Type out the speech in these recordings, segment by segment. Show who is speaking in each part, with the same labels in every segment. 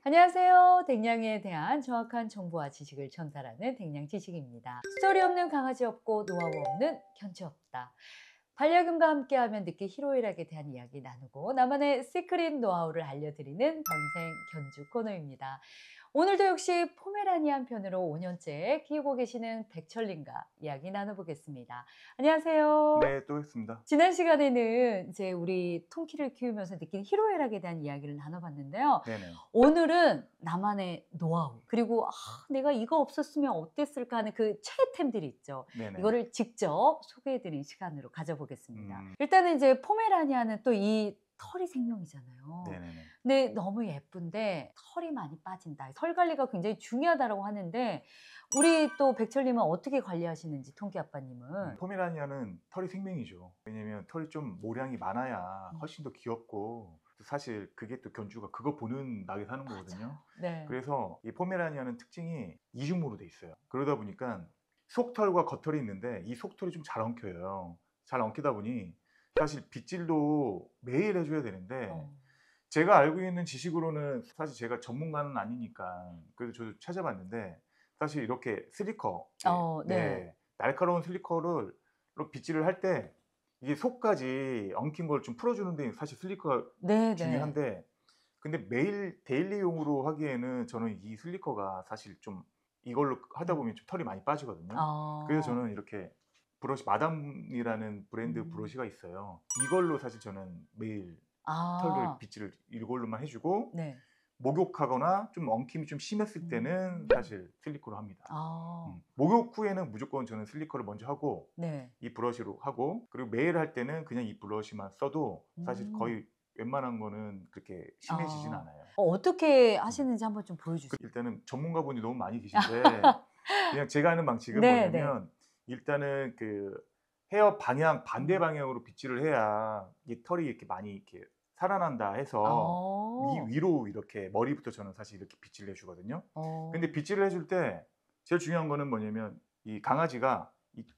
Speaker 1: 안녕하세요. 댕냥이에 대한 정확한 정보와 지식을 전달하는 댕냥 지식입니다. 스토리 없는 강아지 없고 노하우 없는 견주 없다. 반려견과 함께하면 느낄 히로일학에 대한 이야기 나누고 나만의 시크릿 노하우를 알려드리는 전생 견주 코너입니다. 오늘도 역시 포메라니안 편으로 5년째 키우고 계시는 백철님과 이야기 나눠보겠습니다. 안녕하세요.
Speaker 2: 네, 또 했습니다.
Speaker 1: 지난 시간에는 이제 우리 통키를 키우면서 느낀 희로애락에 대한 이야기를 나눠봤는데요.
Speaker 2: 네네.
Speaker 1: 오늘은 나만의 노하우, 그리고 내가 이거 없었으면 어땠을까 하는 그 최애템들이 있죠.
Speaker 2: 네네.
Speaker 1: 이거를 직접 소개해드리는 시간으로 가져보겠습니다.
Speaker 2: 음.
Speaker 1: 일단은 이제 포메라니아는 또 이 털이 생명이잖아요.
Speaker 2: 네네네.
Speaker 1: 근데 너무 예쁜데 털이 많이 빠진다. 털 관리가 굉장히 중요하다고 하는데 우리 또 백철님은 어떻게 관리하시는지 통키 아빠님은.
Speaker 2: 포메라니아는 털이 생명이죠. 왜냐면 털이 좀 모량이 많아야 훨씬 더 귀엽고 또 사실 그게 또 견주가 그거 보는 낙에 사는 거거든요.
Speaker 1: 네.
Speaker 2: 그래서 이 포메라니아는 특징이 이중모로 돼 있어요. 그러다 보니까 속털과 겉털이 있는데 이 속털이 좀 잘 엉켜요. 잘 엉키다 보니 사실 빗질도 매일 해줘야 되는데
Speaker 1: 어.
Speaker 2: 제가 알고 있는 지식으로는 사실 제가 전문가는 아니니까 그래도 저도 찾아봤는데 사실 이렇게 슬리커,
Speaker 1: 네.
Speaker 2: 네, 날카로운 슬리커를 빗질을 할 때 이게 속까지 엉킨 걸 좀 풀어주는 데 사실 슬리커가
Speaker 1: 네네.
Speaker 2: 중요한데 근데 매일 데일리용으로 하기에는 저는 이 슬리커가 사실 좀 이걸로 하다 보면 좀 털이 많이 빠지거든요. 그래서
Speaker 1: 아.
Speaker 2: 저는 이렇게 브러쉬 마담이라는 브랜드
Speaker 1: 음.
Speaker 2: 브러쉬가 있어요. 이걸로 사실 저는 매일 털을
Speaker 1: 아.
Speaker 2: 빗질을 이걸로만 해 주고
Speaker 1: 네.
Speaker 2: 목욕하거나 좀 엉킴이 좀 심했을 때는
Speaker 1: 음.
Speaker 2: 사실 슬리커로 합니다.
Speaker 1: 아.
Speaker 2: 목욕 후에는 무조건 저는 슬리커를 먼저 하고
Speaker 1: 네.
Speaker 2: 이 브러쉬로 하고 그리고 매일 할 때는 그냥 이 브러쉬만 써도 사실
Speaker 1: 음.
Speaker 2: 거의 웬만한 거는 그렇게 심해지진
Speaker 1: 아.
Speaker 2: 않아요.
Speaker 1: 어떻게
Speaker 2: 음.
Speaker 1: 하시는지 한번 좀 보여주세요.
Speaker 2: 일단은 전문가분이 너무 많이 계신데 그냥 제가 하는 방식은
Speaker 1: 네네.
Speaker 2: 뭐냐면 일단은 그 헤어 방향 반대
Speaker 1: 음.
Speaker 2: 방향으로 빗질을 해야 이 털이 이렇게 많이 이렇게 살아난다 해서
Speaker 1: 어.
Speaker 2: 위로 이렇게 머리부터 저는 사실 이렇게 빗질을 해 주거든요. 근데
Speaker 1: 어.
Speaker 2: 빗질을 해줄 때 제일 중요한 거는 뭐냐면 이 강아지가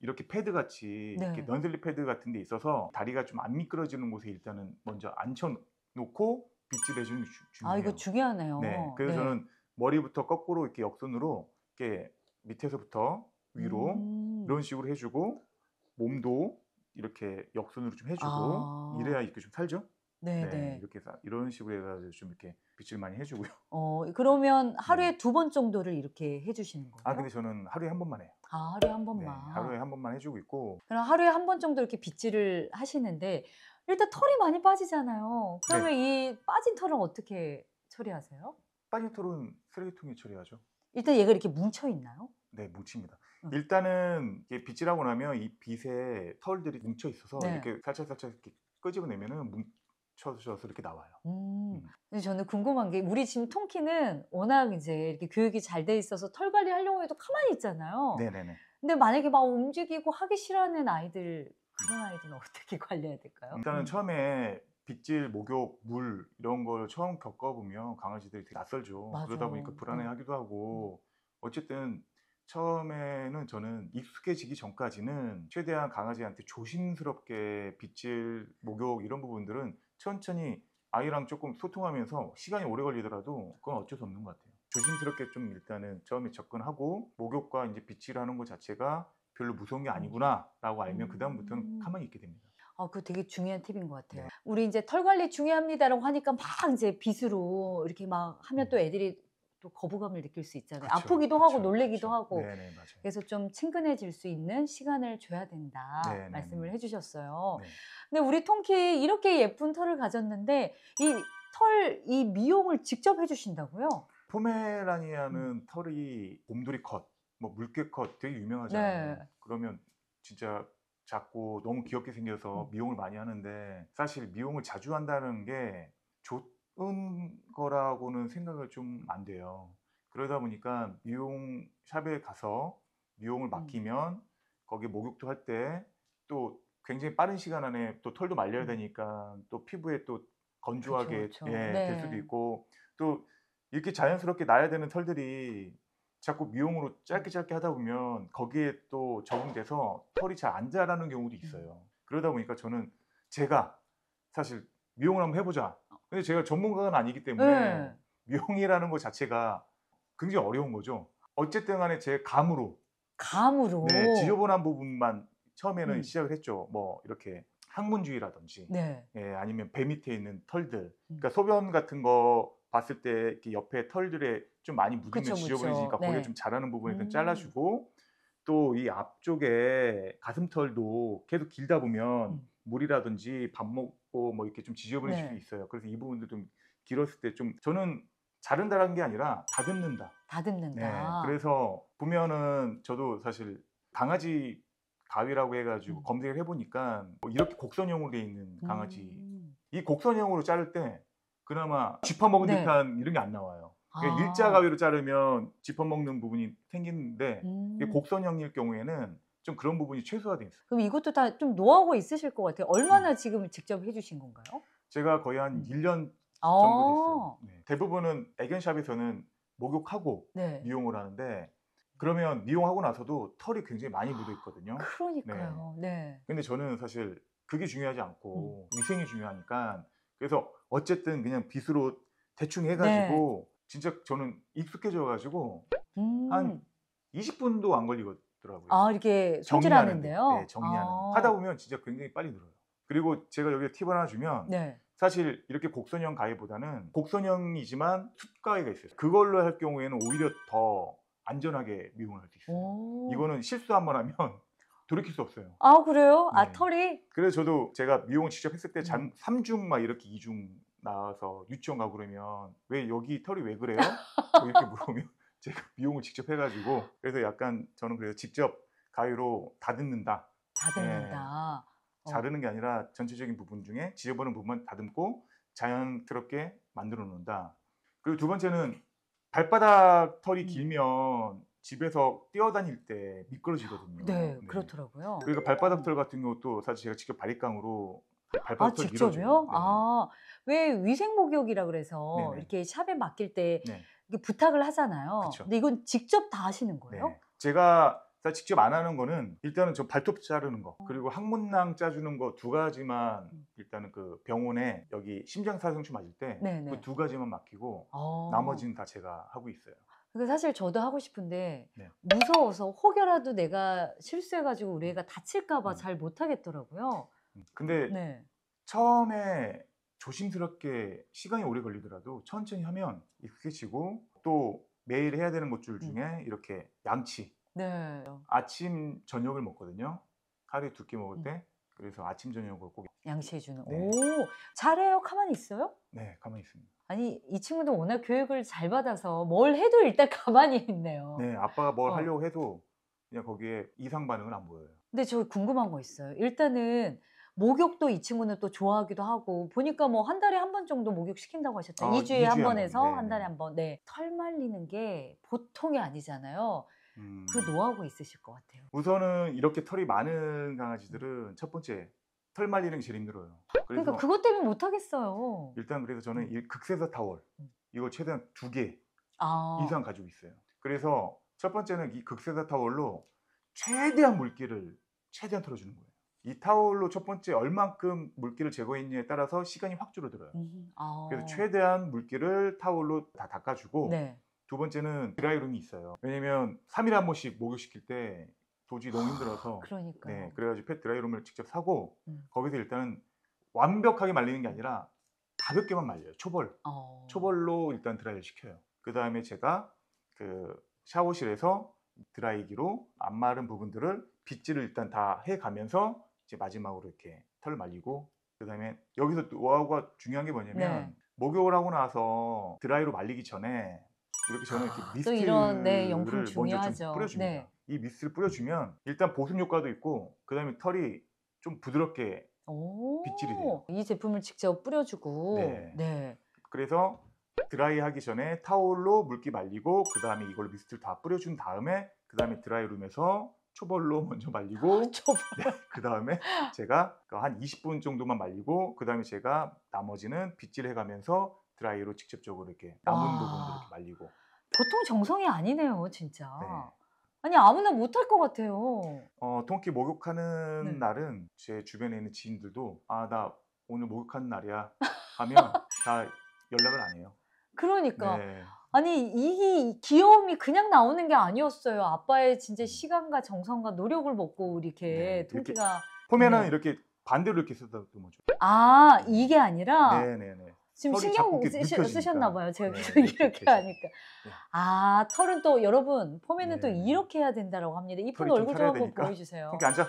Speaker 2: 이렇게 패드 같이 이렇게
Speaker 1: 네.
Speaker 2: 넌슬리 패드 같은 데 있어서 다리가 좀 안 미끄러지는 곳에 일단은 먼저 앉혀 놓고 빗질해 주는 게
Speaker 1: 아, 이거
Speaker 2: 중요해요. 네.
Speaker 1: 중요하네요.
Speaker 2: 그래서
Speaker 1: 네.
Speaker 2: 저는 머리부터 거꾸로 이렇게 역선으로 이렇게 밑에서부터 위로
Speaker 1: 음.
Speaker 2: 이런 식으로 해 주고 몸도 이렇게 역선으로 좀 해 주고
Speaker 1: 아.
Speaker 2: 이래야 이렇게 좀 살죠. 네.
Speaker 1: 네네.
Speaker 2: 이렇게 해서 이런 식으로 해 가지고 좀 이렇게 빗질 많이 해 주고요.
Speaker 1: 그러면
Speaker 2: 네.
Speaker 1: 하루에 2번 정도를 이렇게 해 주시는
Speaker 2: 아
Speaker 1: 거예요?
Speaker 2: 근데 저는 하루에 한 번만 해요.
Speaker 1: 아, 하루에 한
Speaker 2: 네.
Speaker 1: 번만.
Speaker 2: 하루에 한 번만 해 주고 있고
Speaker 1: 그럼 하루에 한 번 정도 이렇게 빗질을 하시는데 일단 털이 많이 빠지잖아요.
Speaker 2: 네.
Speaker 1: 그러면 이 빠진 털은 어떻게 처리하세요?
Speaker 2: 빠진 털은 쓰레기통에 처리하죠.
Speaker 1: 일단 얘가 이렇게 뭉쳐 있나요?
Speaker 2: 네. 뭉칩니다.
Speaker 1: 응.
Speaker 2: 일단은 이게 빗질하고 나면 이 빗에 털들이 뭉쳐 있어서
Speaker 1: 네.
Speaker 2: 이렇게 살짝살짝 이렇게 끄집어내면은 뭉쳐져서 이렇게 나와요. 음.
Speaker 1: 근데 저는 궁금한 게 우리 지금 통키는 워낙 이제 이렇게 교육이 잘 돼 있어서 털 관리하려고 해도 가만히 있잖아요.
Speaker 2: 네네네.
Speaker 1: 근데 만약에 막 움직이고 하기 싫어하는 아이들, 그런 아이들은 어떻게 관리해야 될까요?
Speaker 2: 일단은 처음에 빗질, 목욕, 물 이런 걸 처음 겪어보면 강아지들이 되게 낯설죠.
Speaker 1: 맞아.
Speaker 2: 그러다 보니까 불안해하기도
Speaker 1: 음.
Speaker 2: 하고 어쨌든 처음에는 저는 익숙해지기 전까지는 최대한 강아지한테 조심스럽게 빗질, 목욕 이런 부분들은 천천히 아이랑 조금 소통하면서 시간이 오래 걸리더라도 그건 어쩔 수 없는 것 같아요. 조심스럽게 좀 일단은 처음에 접근하고 목욕과 이제 빗질하는 것 자체가 별로 무서운 게
Speaker 1: 음.
Speaker 2: 아니구나라고 알면 그다음부터는
Speaker 1: 음.
Speaker 2: 가만히 있게 됩니다.
Speaker 1: 그거 되게 중요한 팁인 것 같아요.
Speaker 2: 네.
Speaker 1: 우리 이제 털 관리 중요합니다라고 하니까 막 이제 빗으로 이렇게 막 하면 또
Speaker 2: 음.
Speaker 1: 애들이 또 거부감을 느낄 수 있잖아요.
Speaker 2: 그쵸,
Speaker 1: 아프기도 하고
Speaker 2: 그쵸,
Speaker 1: 놀래기도
Speaker 2: 그쵸.
Speaker 1: 하고.
Speaker 2: 네네. 맞아요.
Speaker 1: 그래서 좀 친근해질 수 있는 시간을 줘야 된다 말씀을
Speaker 2: 네네네.
Speaker 1: 해 주셨어요.
Speaker 2: 네.
Speaker 1: 근데 우리 통키 이렇게 예쁜 털을 가졌는데 이 미용을 직접 해 주신다고요? 음.
Speaker 2: 포메라니아는 털이 곰돌이 컷, 뭐 물개 컷 되게
Speaker 1: 네.
Speaker 2: 유명하잖아요. 그러면 진짜 작고 너무 귀엽게 생겨서
Speaker 1: 음.
Speaker 2: 미용을 많이 하는데 사실 미용을 자주 한다는 게 좋은 거라고는 생각을 좀 안 돼요. 그러다 보니까 미용샵에 가서 미용을
Speaker 1: 음.
Speaker 2: 맡기면 거기 목욕도 할 때 또 굉장히 빠른 시간 안에 또 털도 말려야
Speaker 1: 음.
Speaker 2: 되니까 또 피부에 또
Speaker 1: 그쵸,
Speaker 2: 건조하게
Speaker 1: 그쵸.
Speaker 2: 될 수도
Speaker 1: 네.
Speaker 2: 있고 또 이렇게 자연스럽게 나야 되는 털들이 자꾸 미용으로
Speaker 1: 음.
Speaker 2: 짧게 하다 보면 거기에 또 적응돼서 털이 잘 안 자라는 경우도
Speaker 1: 음.
Speaker 2: 있어요. 그러다 보니까 저는 제가 사실 "미용을 한번 해 보자." 근데 제가 전문가는 아니기 때문에
Speaker 1: 예.
Speaker 2: 미용이라는 것 자체가 굉장히 어려운 거죠. 어쨌든 간에 제 감으로
Speaker 1: 감으로.
Speaker 2: 네, 지저분한 부분만 처음에는
Speaker 1: 음.
Speaker 2: 시작을 했죠. 뭐 이렇게 항문주의라든지
Speaker 1: 네.
Speaker 2: 예, 아니면 배 밑에 있는 털들.
Speaker 1: 음.
Speaker 2: 그러니까 소변 같은 거 봤을 때 이렇게 옆에 털들에 좀 많이 묻으면
Speaker 1: 그쵸, 그쵸.
Speaker 2: 지저분해지니까 거기에
Speaker 1: 네.
Speaker 2: 좀 자라는 부분을 좀
Speaker 1: 음.
Speaker 2: 잘라주고 또 이 앞쪽에 가슴털도 계속 길다 보면
Speaker 1: 음.
Speaker 2: 물이라든지 밥 먹고 뭐 이렇게 좀 지저분해질 수
Speaker 1: 네.
Speaker 2: 있어요. 그래서 이 부분도 좀 길었을 때 좀 저는 자른다는 게 아니라 다듬는다. 네.
Speaker 1: 다듬는다.
Speaker 2: 그래서 보면은 저도 사실 강아지 가위라고 해가지고
Speaker 1: 음.
Speaker 2: 검색을 해보니까 뭐 이렇게 곡선형으로 돼 있는 강아지
Speaker 1: 음.
Speaker 2: 이 곡선형으로 자를 때 그나마 짚어먹은
Speaker 1: 네.
Speaker 2: 듯한 이런 게 안 나와요. 그러니까
Speaker 1: 아.
Speaker 2: 일자 가위로 자르면 짚어먹는 부분이 생기는데 이게
Speaker 1: 음.
Speaker 2: 곡선형일 경우에는 좀 그런 부분이 최소화돼 있어요.
Speaker 1: 그럼 이것도 다 좀 노하우가 있으실 것 같아요. 얼마나 지금 직접 해 주신 건가요?
Speaker 2: 제가 거의 한
Speaker 1: 음.
Speaker 2: 1년 정도 됐어요.
Speaker 1: 아.
Speaker 2: 네. 대부분은 애견샵에서는 목욕하고
Speaker 1: 네.
Speaker 2: 미용을 하는데 그러면 미용하고 나서도 털이 굉장히 많이 묻어 있거든요. 네.
Speaker 1: 그러니까요. 네.
Speaker 2: 근데 저는 사실 그게 중요하지
Speaker 1: 음.
Speaker 2: 않고 위생이 중요하니까 그래서 어쨌든 그냥 빗으로 대충
Speaker 1: 네.
Speaker 2: 해가지고 진짜 저는 익숙해져 가지고 한
Speaker 1: 음.
Speaker 2: 20분도 안 걸리더라고요.
Speaker 1: 아 이렇게
Speaker 2: 정리하는데. 네,
Speaker 1: 손질하는데요?
Speaker 2: 정리하는.
Speaker 1: 아.
Speaker 2: 하다 보면 진짜 굉장히 빨리 늘어요. 그리고 제가 여기에 팁을 하나 주면
Speaker 1: 네.
Speaker 2: 사실 이렇게 곡선형 가위보다는 곡선형이지만 숲 가위가 있어요. 그걸로 할 경우에는 오히려 더 안전하게 미용을 할 수 있어요.
Speaker 1: 오.
Speaker 2: 이거는 실수 한번 하면 돌이킬 수 없어요.
Speaker 1: 아 그래요? 아
Speaker 2: 네.
Speaker 1: 털이?
Speaker 2: 그래서 저도 제가 미용을 직접 했을 때
Speaker 1: 음.
Speaker 2: 3중 막 이렇게 2중 나와서 유치원 가고 그러면 "왜 여기 털이 왜 그래요?" 뭐 이렇게 물어보면 제가 미용을 직접 해 가지고 그래서 약간 저는 그래서 직접 가위로 다듬는다. 예.
Speaker 1: 다듬는다.
Speaker 2: 자르는 게 아니라 전체적인 부분 중에 지저분한 부분만 다듬고 자연스럽게 만들어 놓는다. 그리고 두 번째는 발바닥 털이
Speaker 1: 음.
Speaker 2: 길면 집에서 뛰어다닐 때 미끄러지거든요.
Speaker 1: 네. 그렇더라고요.
Speaker 2: 그러니까 발바닥 털 같은 경우도 사실 제가 직접 바리깡으로
Speaker 1: 아
Speaker 2: 발바닥 털
Speaker 1: 직접요?
Speaker 2: 밀어줘요. 네.
Speaker 1: 아 왜 위생 목욕이라 그래서
Speaker 2: 네네.
Speaker 1: 이렇게 샵에 맡길 때
Speaker 2: 네.
Speaker 1: 이렇게 부탁을 하잖아요.
Speaker 2: 그쵸.
Speaker 1: 근데 이건 직접 다 하시는 거예요?
Speaker 2: 네. 제가 사실 직접 안 하는 거는 일단은 저 발톱 자르는 거 그리고 항문낭 짜주는 거 두 가지만
Speaker 1: 음.
Speaker 2: 일단은 그 병원에 여기 심장사상충 맞을 때 그
Speaker 1: 네네.
Speaker 2: 두 가지만 맡기고
Speaker 1: 어.
Speaker 2: 나머지는 다 제가 하고 있어요.
Speaker 1: 근데 사실 저도 하고 싶은데
Speaker 2: 네.
Speaker 1: 무서워서 혹여라도 내가 실수해 가지고 우리 애가 다칠까 봐
Speaker 2: 음.
Speaker 1: 잘 못 하겠더라고요.
Speaker 2: 근데
Speaker 1: 네.
Speaker 2: 처음에 조심스럽게 시간이 오래 걸리더라도 천천히 하면 익숙해지고 또 매일 해야 되는 것들 중에 이렇게 양치
Speaker 1: 네.
Speaker 2: 아침 저녁을 먹거든요. 하루에 2끼 먹을
Speaker 1: 음.
Speaker 2: 때. 그래서 아침 저녁을 꼭
Speaker 1: 양치해 주는.
Speaker 2: 네.
Speaker 1: 오. 잘해요? 가만히 있어요?
Speaker 2: 네, 가만히 있습니다.
Speaker 1: 아니 이 친구는 워낙 교육을 잘 받아서 뭘 해도 일단 가만히 있네요.
Speaker 2: 네, 아빠가 뭘
Speaker 1: 어.
Speaker 2: 하려고 해도 그냥 거기에 이상 반응은 안 보여요.
Speaker 1: 근데 저 궁금한 거 있어요. 일단은 목욕도 이 친구는 또 좋아하기도 하고 보니까 뭐 한 달에 한 번 정도 목욕 시킨다고 하셨잖아요. 2 주에
Speaker 2: 2
Speaker 1: 한
Speaker 2: 주에 한
Speaker 1: 번
Speaker 2: 번.
Speaker 1: 해서 한
Speaker 2: 네네.
Speaker 1: 달에 한 번. 네. 털 말리는 게 보통이 아니잖아요. 그 노하우가 있으실 것 같아요.
Speaker 2: 우선은 이렇게 털이 많은 강아지들은 첫 번째 털 말리는 게 제일 힘들어요.
Speaker 1: 그러니까
Speaker 2: 그래서
Speaker 1: 그것 때문에 못 하겠어요.
Speaker 2: 일단 그래서 저는 이 극세사 타월
Speaker 1: 음.
Speaker 2: 이걸 최대한 2개
Speaker 1: 아.
Speaker 2: 이상 가지고 있어요. 그래서 첫 번째는 이 극세사 타월로 최대한 물기를 최대한 털어주는 거예요. 이 타월로 첫 번째 얼만큼 물기를 제거했느냐에 따라서 시간이 확 줄어들어요.
Speaker 1: 아.
Speaker 2: 그래서 최대한 물기를 타월로 다 닦아주고
Speaker 1: 네.
Speaker 2: 두 번째는 드라이룸이 있어요. 왜냐면 3일에 한 번씩 목욕시킬 때 도저히 너무 힘들어서
Speaker 1: 그러니까요.
Speaker 2: 네, 그래가지고 펫 드라이룸을 직접 사고
Speaker 1: 음.
Speaker 2: 거기서 일단은 완벽하게 말리는 게 아니라 가볍게만 말려요. 초벌로 일단 드라이를 시켜요. 그 다음에 제가 그 샤워실에서 드라이기로 안 마른 부분들을 빗질을 일단 다 해가면서 이제 마지막으로 이렇게 털을 말리고 그 다음에 여기서 노하우가 중요한 게 뭐냐면
Speaker 1: 네.
Speaker 2: 목욕을 하고 나서 드라이로 말리기 전에 이렇게 저는 이렇게
Speaker 1: 또 이런 네 용품
Speaker 2: 미스트를 먼저 좀
Speaker 1: 중요하죠.
Speaker 2: 뿌려줍니다.
Speaker 1: 네.
Speaker 2: 이 미스트를 뿌려주면 일단 보습 효과도 있고 그 다음에 털이 좀 부드럽게 빗질이 돼요.
Speaker 1: 이 제품을 직접 뿌려 주고
Speaker 2: 네.
Speaker 1: 네.
Speaker 2: 그래서 드라이 하기 전에 타올로 물기 말리고 그 다음에 이걸로 미스트를 다 뿌려준 다음에 그 다음에 드라이룸에서 초벌로 먼저 말리고
Speaker 1: 초벌.
Speaker 2: 네, 그 다음에 제가 한 20분 정도만 말리고 그 다음에 제가 나머지는 빗질해 가면서 드라이로 직접적으로 이렇게 남은 부분들 이렇게
Speaker 1: 와.
Speaker 2: 말리고
Speaker 1: 보통 정성이 아니네요, 진짜.
Speaker 2: 네.
Speaker 1: 아니 아무나 못할 것 같아요.
Speaker 2: 통키 목욕하는
Speaker 1: 네.
Speaker 2: 날은 제 주변에 있는 지인들도 아, 나 오늘 목욕하는 날이야 하면 다 연락을 안 해요.
Speaker 1: 그러니까
Speaker 2: 네.
Speaker 1: 아니 이 귀여움이 그냥 나오는 게 아니었어요. 아빠의 진짜
Speaker 2: 음.
Speaker 1: 시간과 정성과 노력을 먹고
Speaker 2: 네.
Speaker 1: 이렇게
Speaker 2: 이렇게
Speaker 1: 통키가
Speaker 2: 폼에는
Speaker 1: 네.
Speaker 2: 이렇게 반대로 이렇게 쓰다듬어 줘.
Speaker 1: 아
Speaker 2: 네.
Speaker 1: 이게 아니라
Speaker 2: 네네네.
Speaker 1: 지금
Speaker 2: 털이 자꾸
Speaker 1: 신경
Speaker 2: 이렇게
Speaker 1: 쓰셨나
Speaker 2: 눕혀지니까.
Speaker 1: 봐요. 제가
Speaker 2: 네.
Speaker 1: 계속 이렇게
Speaker 2: 대신.
Speaker 1: 하니까.
Speaker 2: 네.
Speaker 1: 아 털은 또 여러분 폼에는 또
Speaker 2: 네네.
Speaker 1: 이렇게 해야 된다라고 합니다. 이쁜
Speaker 2: 털이 좀
Speaker 1: 얼굴 좀
Speaker 2: 살아야
Speaker 1: 한번
Speaker 2: 되니까.
Speaker 1: 보여주세요.
Speaker 2: 통키 앉아.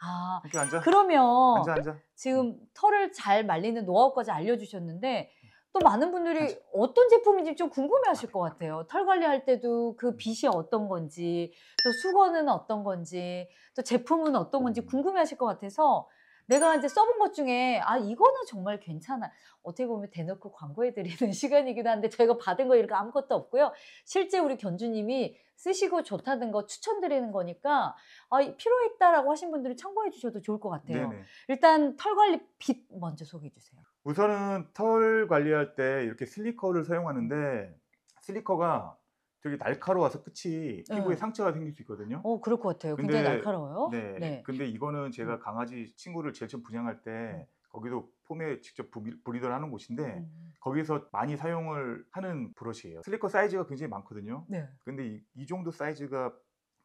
Speaker 1: 아
Speaker 2: 통키 앉아.
Speaker 1: 그러면
Speaker 2: 앉아.
Speaker 1: 지금 털을 잘 말리는 노하우까지 알려주셨는데 또 많은 분들이
Speaker 2: 앉아.
Speaker 1: 어떤 제품인지 좀 궁금해하실 것 같아요. 털 관리할 때도 그 빗이 어떤 건지 또 수건은 어떤 건지 또 제품은 어떤 건지 궁금해하실 것 같아서 내가 이제 써본 것 중에 아 이거는 정말 괜찮아. 어떻게 보면 대놓고 광고해드리는 시간이기도 한데 저희가 받은 거 이렇게 아무것도 없고요. 실제 우리 견주님이 쓰시고 좋다는 거 추천드리는 거니까 아, 필요했다라고 하신 분들은 참고해 주셔도 좋을 것 같아요.
Speaker 2: 네네.
Speaker 1: 일단 털 관리 빗 먼저 소개해 주세요.
Speaker 2: 우선은 털 관리할 때 이렇게 슬리커를 사용하는데 슬리커가 되게 날카로워서 끝이 피부에
Speaker 1: 네.
Speaker 2: 상처가 생길 수 있거든요.
Speaker 1: 그럴 것 같아요. 굉장히
Speaker 2: 근데
Speaker 1: 날카로워요.
Speaker 2: 네.
Speaker 1: 네.
Speaker 2: 근데 이거는 제가 강아지 친구를 제일 처음 분양할 때 거기도 폼에 직접 브리더를 하는 곳인데 거기서 많이 사용을 하는 브러쉬예요. 슬리커 사이즈가 굉장히 많거든요.
Speaker 1: 네.
Speaker 2: 근데 이 정도 사이즈가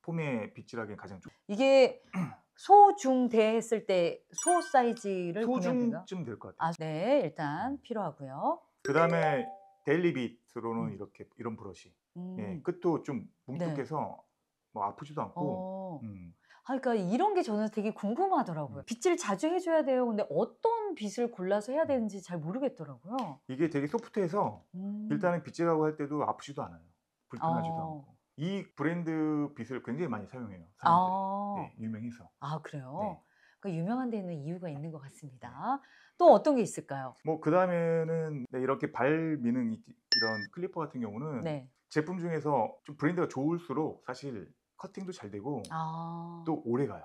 Speaker 2: 폼에 빗질하기엔 가장 좋아요.
Speaker 1: 이게 소중대 했을 때 소 사이즈를 구매하면 되나?
Speaker 2: 소중쯤 될 것 같아요.
Speaker 1: 아, 네. 일단 필요하고요.
Speaker 2: 그다음에 데일리 빗으로는
Speaker 1: 음.
Speaker 2: 이렇게 이런 브러쉬. 예,
Speaker 1: 음.
Speaker 2: 끝도 좀
Speaker 1: 네.
Speaker 2: 뭉툭해서 뭐 아프지도 않고.
Speaker 1: 어.
Speaker 2: 음.
Speaker 1: 아 그러니까 이런 게 저는 되게 궁금하더라고요. 빗질 자주 해 줘야 돼요. 근데 어떤 빗을 골라서 해야 되는지 잘 모르겠더라고요.
Speaker 2: 이게 되게 소프트해서
Speaker 1: 음.
Speaker 2: 일단은 빗질하고 할 때도 아프지도 않아요. 불편하지도
Speaker 1: 어.
Speaker 2: 않고. 이 브랜드 빗을 굉장히 많이 사용해요, 사람들이.
Speaker 1: 아.
Speaker 2: 네, 유명해서.
Speaker 1: 아 그래요?
Speaker 2: 네.
Speaker 1: 그 유명한 데는 이유가 있는 것
Speaker 2: 네.
Speaker 1: 같습니다. 또 어떤 게 있을까요?
Speaker 2: 뭐 그다음에는 네, 이렇게 발 미는 이런 클리퍼 같은 경우는
Speaker 1: 네.
Speaker 2: 제품 중에서 좀 브랜드가 좋을수록 사실 커팅도 잘 되고
Speaker 1: 아.
Speaker 2: 또 오래 가요.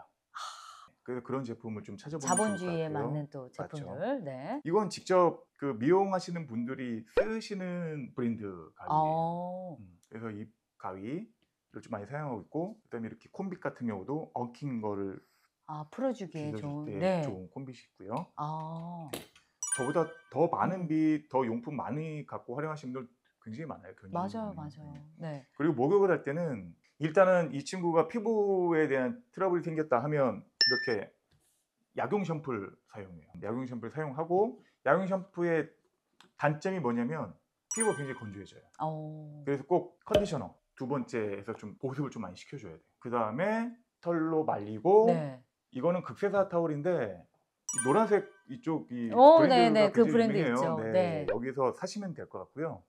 Speaker 2: 그래서 그런 제품을 좀 찾아보면 좋을 것
Speaker 1: 자본주의에
Speaker 2: 같아요.
Speaker 1: 맞는 또
Speaker 2: 맞죠.
Speaker 1: 제품들. 네.
Speaker 2: 이건 직접 그 미용하시는 분들이 쓰시는 브랜드 가위예요.
Speaker 1: 어.
Speaker 2: 그래서 이 가위를 좀 많이 사용하고 있고 그다음에 이렇게 콤빗 같은 경우도 엉킨 거를
Speaker 1: 아 풀어주기에
Speaker 2: 빗어줄
Speaker 1: 좋은
Speaker 2: 때
Speaker 1: 네.
Speaker 2: 좋은 콤빗이 있고요.
Speaker 1: 아.
Speaker 2: 저보다 더 많은
Speaker 1: 음.
Speaker 2: 빗, 더 용품 많이 갖고 활용하시는 분들 굉장히 많아요.
Speaker 1: 맞아요,
Speaker 2: 견주분이.
Speaker 1: 맞아요. 네.
Speaker 2: 그리고 목욕을 할 때는 일단은 이 친구가 피부에 대한 트러블이 생겼다 하면 이렇게 약용 샴푸를 사용해요. 약용 샴푸를 사용하고 약용 샴푸의 단점이 뭐냐면 피부가 굉장히 건조해져요.
Speaker 1: 어.
Speaker 2: 그래서 꼭 컨디셔너 두 번째에서 좀 보습을 좀 많이 시켜줘야 돼요. 그 다음에 털로 말리고
Speaker 1: 네.
Speaker 2: 이거는 극세사 타월인데 이 노란색 이쪽 이
Speaker 1: 네네.
Speaker 2: 브랜드가
Speaker 1: 그
Speaker 2: 굉장히
Speaker 1: 브랜드
Speaker 2: 유명해요.
Speaker 1: 있죠.
Speaker 2: 네,
Speaker 1: 네.
Speaker 2: 여기서 사시면 될 것 같고요.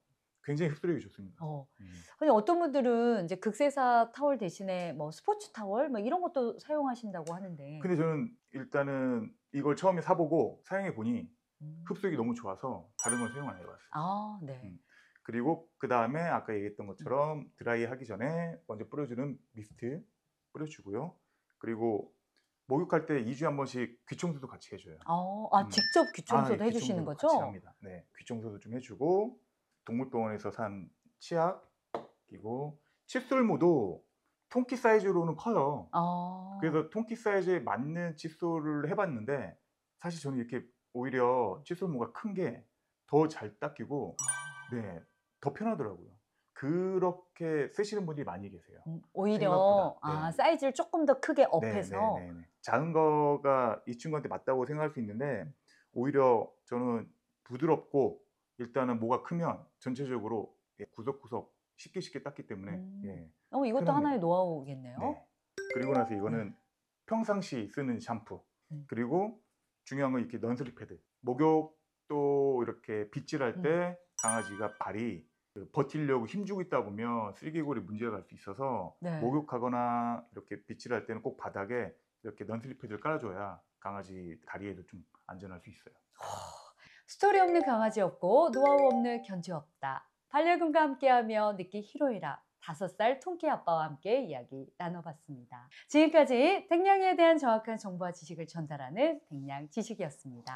Speaker 2: 굉장히 흡수력이 좋습니다. 음.
Speaker 1: 근데 어떤 분들은 이제 극세사 타월 대신에 뭐 스포츠 타월 뭐 이런 것도 사용하신다고 하는데.
Speaker 2: 근데 저는 일단은 이걸 처음에 사보고 사용해 보니
Speaker 1: 음.
Speaker 2: 흡수력이 너무 좋아서 다른 걸 사용 안 해봤어요.
Speaker 1: 아 네.
Speaker 2: 그리고 그 다음에 아까 얘기했던 것처럼 드라이 하기 전에 먼저 뿌려주는 미스트 뿌려주고요. 그리고 목욕할 때 2주에 한 번씩 귀 청소도 같이 해줘요.
Speaker 1: 직접 귀 청소도
Speaker 2: 예,
Speaker 1: 해 주시는
Speaker 2: 귀 청소도 같이
Speaker 1: 거죠?
Speaker 2: 합니다. 네, 귀 청소도 좀 해주고 동물병원에서 산 치약 그리고 칫솔모도 통키 사이즈로는 커요.
Speaker 1: 아.
Speaker 2: 그래서 통키 사이즈에 맞는 칫솔을 해봤는데 사실 저는 이렇게 오히려 칫솔모가 큰 게 더 잘 닦이고 네, 더 편하더라고요. 그렇게 쓰시는 분들이 많이 계세요.
Speaker 1: 오히려
Speaker 2: 생각보다. 네.
Speaker 1: 사이즈를 조금 더 크게
Speaker 2: 네,
Speaker 1: 업해서
Speaker 2: 작은 거가 이 친구한테 맞다고 생각할 수 있는데 오히려 저는 부드럽고 일단은 모가 크면 전체적으로 구석구석 쉽게 닦기 때문에 예,
Speaker 1: 이것도
Speaker 2: 편합니다.
Speaker 1: 하나의 노하우겠네요.
Speaker 2: 네. 그리고 나서 이거는 평상시 쓰는 샴푸 그리고 중요한 건 이렇게 넌스리 패드 목욕도 이렇게 빗질할 때 강아지가 발이 버티려고 힘주고 있다 보면 슬개골이 문제가 갈 수 있어서
Speaker 1: 네.
Speaker 2: 목욕하거나 이렇게 빗질할 때는 꼭 바닥에 이렇게 넌스리 패드를 깔아줘야 강아지 다리에도 좀 안전할 수 있어요.
Speaker 1: 스토리 없는 강아지 없고 노하우 없는 견주 없다. 반려견과 함께하며 느끼 히로이라 5살 통키 아빠와 함께 이야기 나눠봤습니다. 지금까지 댕냥이에 대한 정확한 정보와 지식을 전달하는 댕냥 지식이었습니다.